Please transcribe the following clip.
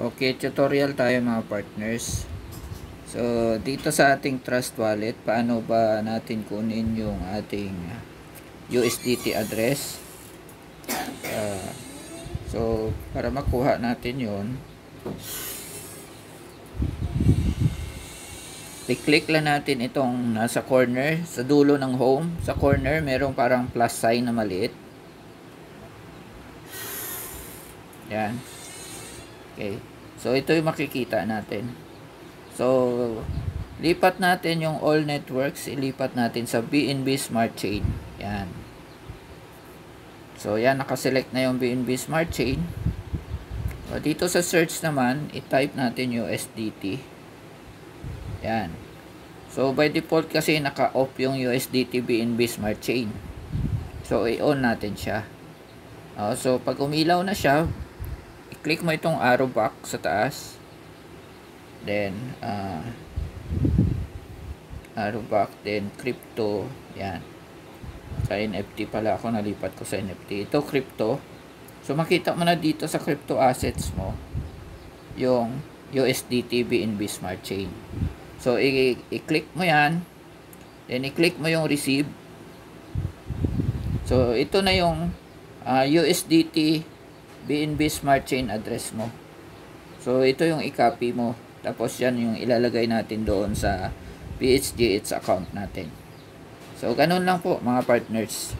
Okay, tutorial tayo mga partners. So, dito sa ating Trust Wallet, paano ba natin kunin yung ating USDT address? So, para makuha natin yun, i-click lang natin itong nasa corner, sa dulo ng home. Sa corner, merong parang plus sign na maliit. Yan. Okay. So, ito yung makikita natin. So, lipat natin yung all networks, ilipat natin sa BNB Smart Chain. Yan. So, yan, nakaselect na yung BNB Smart Chain. So, dito sa search naman, i-type natin yung USDT. Yan. So, by default kasi naka-off yung USDT BNB Smart Chain. So, i-on natin siya. So, pag umilaw na siya, i-click mo itong arrow back sa taas. Then, arrow back, then crypto. Yan. Sa NFT pala ako, nalipat ko sa NFT. Ito, crypto. So, makita mo na dito sa crypto assets mo yung USDT BNB Smart Chain. So, i-click mo yan. Then, i-click mo yung receive. So, ito na yung USDT BNB Smart Chain address mo. So, ito yung i-copy mo. Tapos, yan yung ilalagay natin doon sa PHGH account natin. So, ganun lang po mga partners.